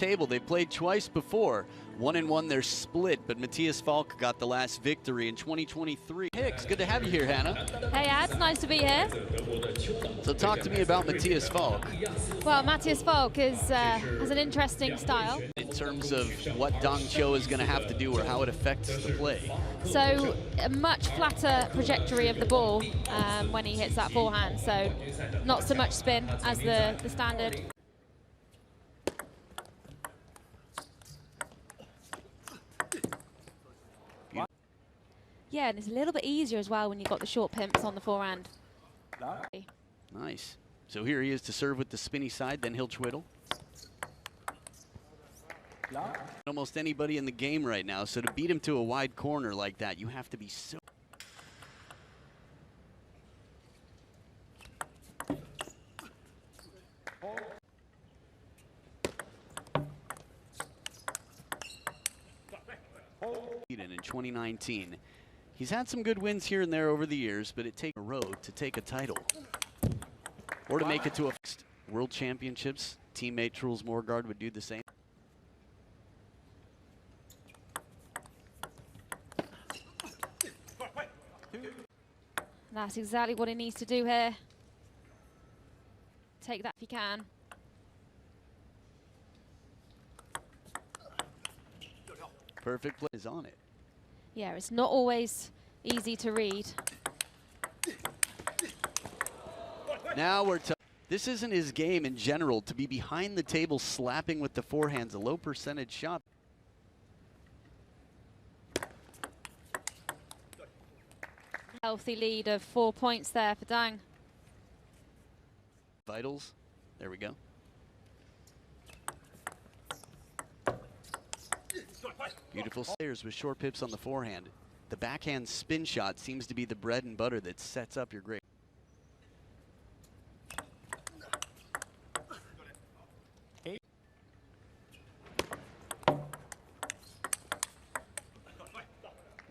Table. They played twice before. 1-1 they're split, but MATTIAS FALCK got the last victory in 2023. Hicks, good to have you here, Hannah. Hey, Ad, nice to be here. So talk to me about MATTIAS FALCK. Well, MATTIAS FALCK has an interesting style. In terms of what Dong Cho is going to have to do or how it affects the play. So a much flatter trajectory of the ball when he hits that forehand. So not so much spin as the standard. Yeah, and it's a little bit easier as well when you've got the short pimps on the forehand. Nice. So here he is to serve with the spinny side, then he'll twiddle. Almost anybody in the game right now, so to beat him to a wide corner like that, you have to be so... In 2019. He's had some good wins here and there over the years, but it takes a road to take a title. Or to make it to a World Championships. Teammate Truls Morgaard would do the same. That's exactly what he needs to do here. Take that if he can. Perfect play is on it. Yeah, it's not always easy to read. Now we're this isn't his game in general. To be behind the table slapping with the forehand's a low percentage shot. Healthy lead of 4 points there for Dang. Vitals. There we go. Beautiful players with short pips on the forehand. The backhand spin shot seems to be the bread and butter that sets up your great.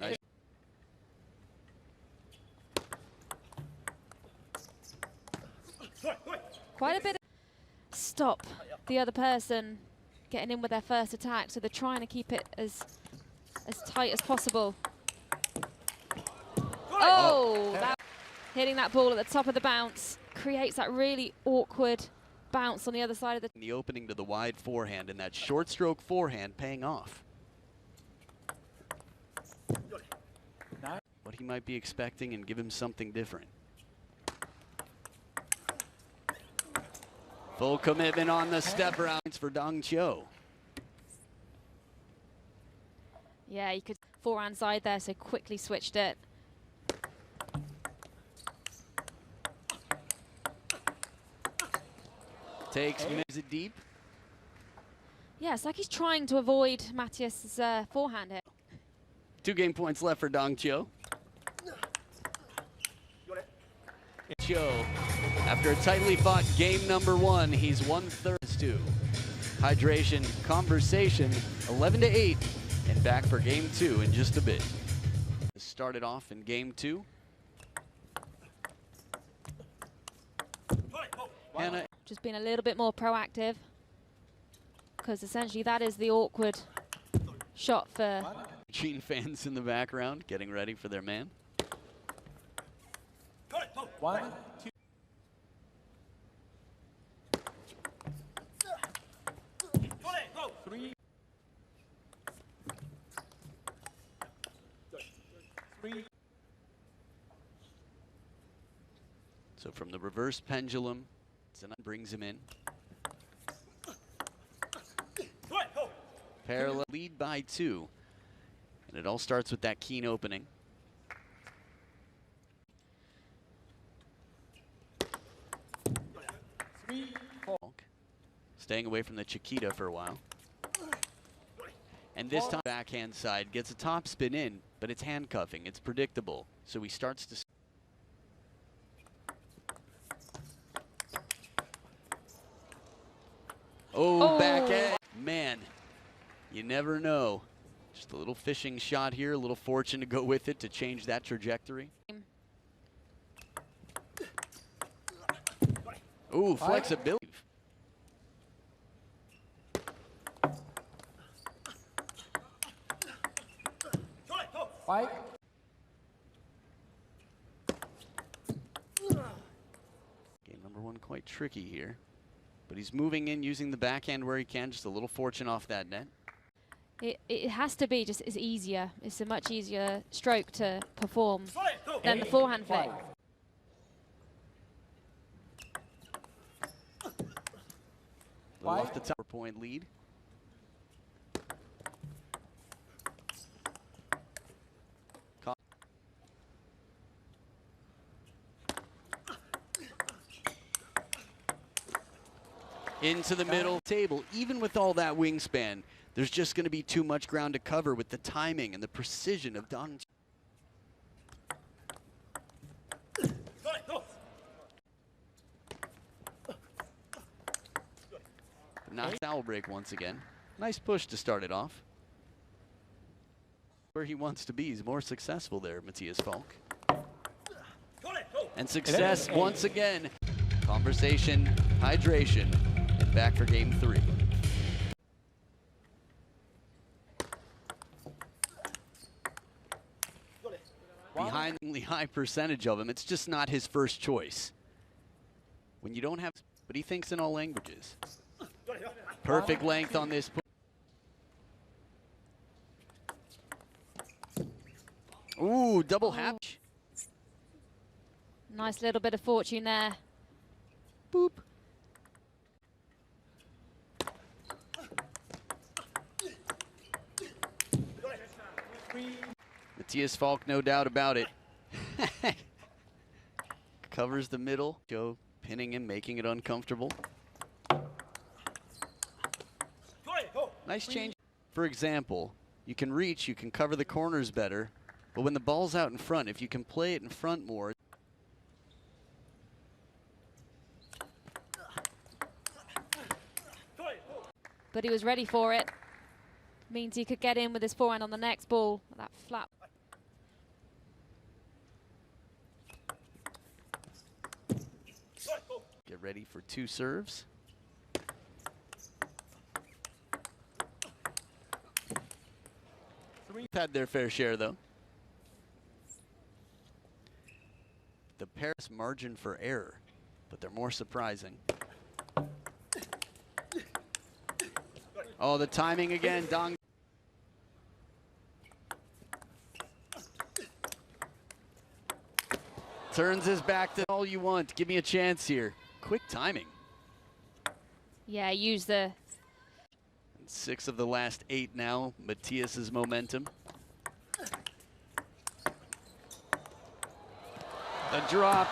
Nice. Quite a bit of stop the other person getting in with their first attack, so they're trying to keep it as tight as possible. Oh, hitting that ball at the top of the bounce creates that really awkward bounce on the other side of the opening to the wide forehand and that short stroke forehand paying off. What he might be expecting and give him something different. Full commitment on the step rounds for Dong Cho. Yeah, you could forehand side there, so quickly switched it. Takes, moves it deep. Yeah, it's like he's trying to avoid MATTIAS's forehand hit. 2 game points left for Dong Cho. Cho, after a tightly fought game number 1, he's 1/3-2. Hydration, conversation, 11-8, and back for game 2 in just a bit. Started off in game 2. Hannah. Just being a little bit more proactive, because essentially that is the awkward shot for Gene fans in the background getting ready for their man. 1, 2. Three. So from the reverse pendulum, Zanan brings him in. Parallel lead by 2. And it all starts with that keen opening. Staying away from the Chiquita for a while. And this time backhand side gets a top spin in, but it's handcuffing. It's predictable. So he starts to... Oh, backhand. Man, you never know. Just a little fishing shot here, a little fortune to go with it to change that trajectory. Ooh, flexibility. Fight. Game number one quite tricky here. But he's moving in using the backhand where he can. Just a little fortune off that net. It has to be just, it's easier. It's a much easier stroke to perform than the forehand flick. Off the top, 4-point lead. Into the middle table. Even with all that wingspan, there's just going to be too much ground to cover with the timing and the precision of Dong. Nice foul break once again. Nice push to start it off. Where he wants to be, he's more successful there, MATTIAS FALCK. And success once again. Conversation, hydration, and back for game 3. Behind the high percentage of him, it's just not his first choice. When you don't have, but he thinks in all languages. Perfect length on this. Ooh, double hatch. Nice little bit of fortune there. Boop. MATTIAS FALCK, no doubt about it. Covers the middle. Joe pinning him, making it uncomfortable. Nice change. For example, you can reach, you can cover the corners better, but when the ball's out in front, if you can play it in front more. But he was ready for it. Means he could get in with his forehand on the next ball. That flat. Get ready for 2 serves. We've had their fair share, though. The Paris margin for error, but they're more surprising. Oh, the timing again, Dong. Turns his back to all you want. Give me a chance here. Quick timing. Yeah, use the... 6 of the last 8 now. MATTIAS's momentum. The drop.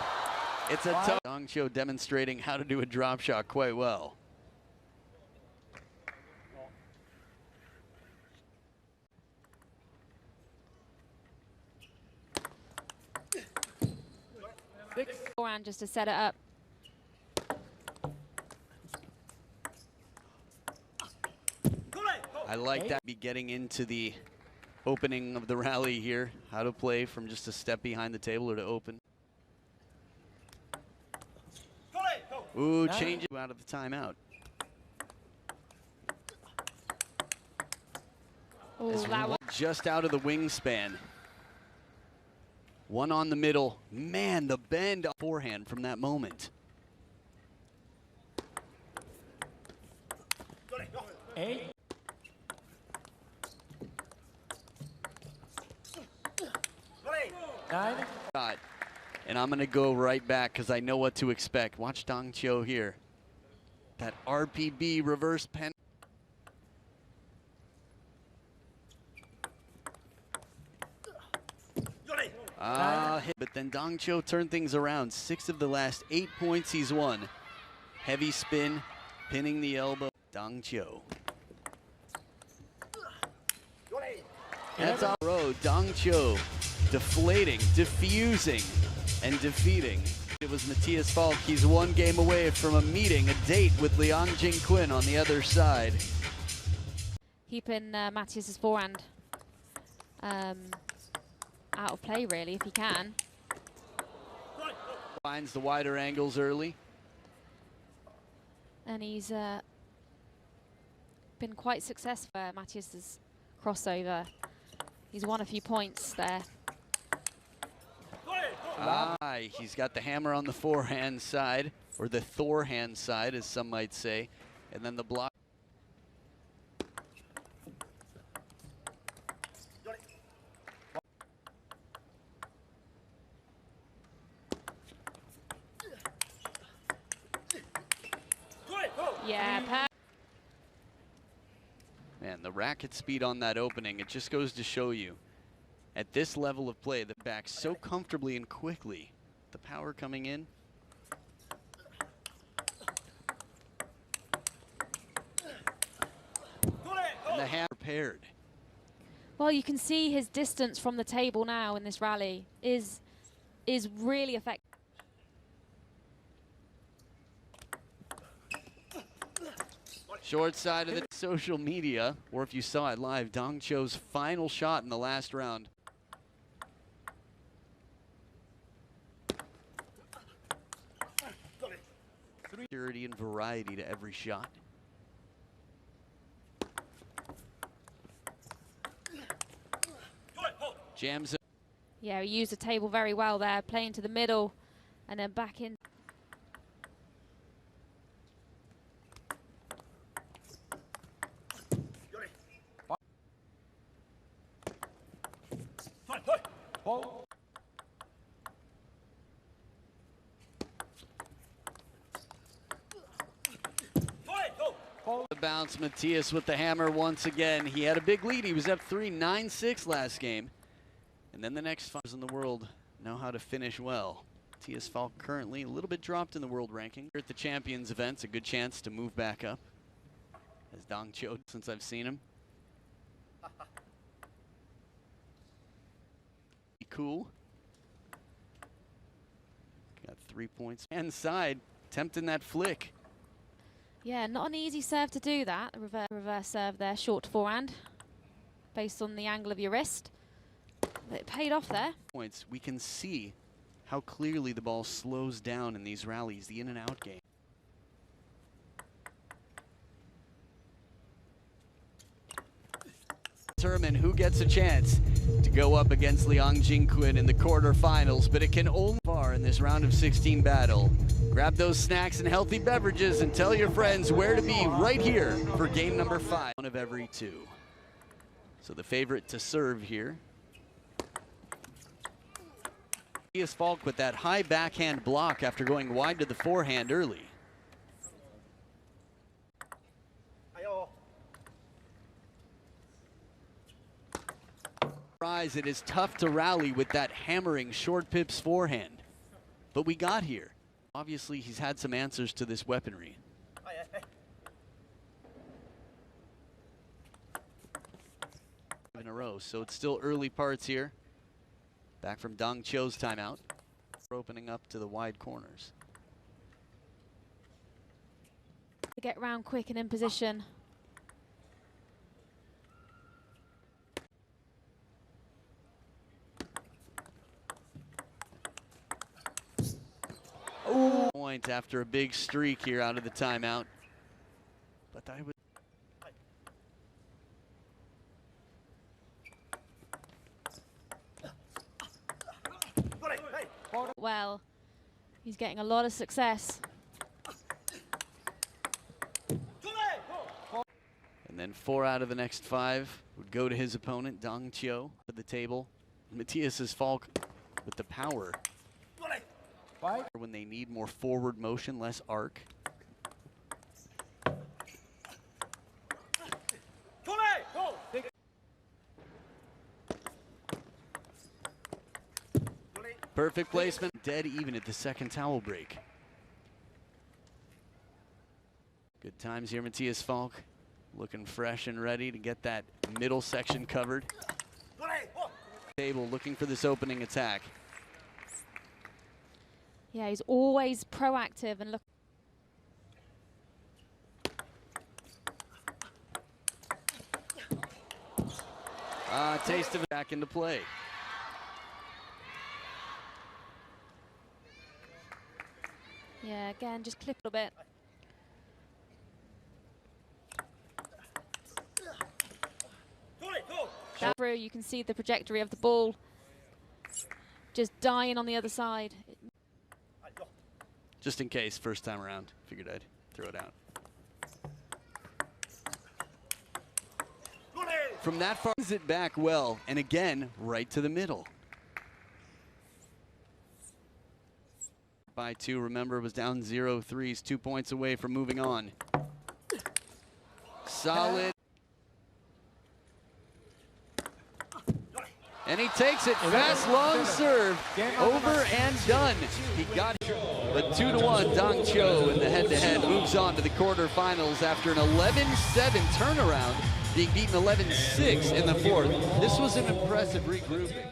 It's a tough. Dong Cho demonstrating how to do a drop shot quite well. Forehand just to set it up. I like that. Be getting into the opening of the rally here. How to play from just a step behind the table or to open. Ooh, change it out of the timeout. Ooh, just out of the wingspan. One on the middle. Man, the bend forehand from that moment. And I'm going to go right back because I know what to expect. Watch Dong Cho here. That RPB reverse pen. But then Dong Cho turned things around. 6 of the last 8 points he's won. Heavy spin, pinning the elbow. Dong Cho. That's on the road. Dong Cho deflating, diffusing, and defeating. It was MATTIAS FALCK. He's 1 game away from a meeting, a date with Liang Jingquin on the other side. Keeping Mattias's forehand out of play, really, if he can. Finds the wider angles early. And he's been quite successful. Mattias's crossover He's won a few points there. He's got the hammer on the forehand side, or the Thor hand side, as some might say, and then the block. Yeah, Man, the racket speed on that opening, it just goes to show you, at this level of play, the back so comfortably and quickly. The power coming in. And the hand prepared. well, you can see his distance from the table now in this rally is really effective. Short side of the social media, or if you saw it live, Dong Cho's final shot in the last round. Purity and variety to every shot. Jams it. Yeah, he used the table very well there, playing to the middle and then back in. The bounce, MATTIAS with the hammer once again. He had a big lead. He was up 3-9-6 last game. And then the next five in the world know how to finish well. MATTIAS FALCK currently a little bit dropped in the world ranking. Here at the Champions events, a good chance to move back up. As Dong Cho, since I've seen him. Cool. Got 3 points. Inside, tempting that flick. Yeah, not an easy serve to do that. Reverse serve there, short forehand, based on the angle of your wrist. But it paid off there. Points. We can see how clearly the ball slows down in these rallies, the in and out game. Determine who gets a chance to go up against Liang Jingquin in the quarterfinals, but it can only far in this round of 16 battle. Grab those snacks and healthy beverages and tell your friends where to be right here for game number 5. One of every two. So the favorite to serve here. MATTIAS FALCK with that high backhand block after going wide to the forehand early. It is tough to rally with that hammering short pips forehand, but we got here. Obviously, he's had some answers to this weaponry. In a row, so it's still early parts here. Back from Dong Cho's timeout. We're opening up to the wide corners. Get round quick and in position. Ooh. Point after a big streak here out of the timeout. But I would. Well, he's getting a lot of success. And then 4 out of the next 5 would go to his opponent, Dong Cho, at the table. MATTIAS FALCK with the power. When they need more forward motion, less arc. Perfect placement, dead even at the second towel break. Good times here, MATTIAS FALCK. Looking fresh and ready to get that middle section covered. Table looking for this opening attack. Yeah, he's always proactive and look. Taste of it back into play. Yeah, again, just clip a little bit. That through, you can see the trajectory of the ball just dying on the other side. Just in case, first time around, figured I'd throw it out. From that far, it back well, and again, right to the middle. By 2, remember, was down 0-3. He's 2 points away from moving on. Solid. And he takes it, fast, long serve, over and done. He got it, but 2-1, Dong Cho in the head-to-head moves on to the quarterfinals after an 11-7 turnaround, being beaten 11-6 in the fourth. This was an impressive regrouping.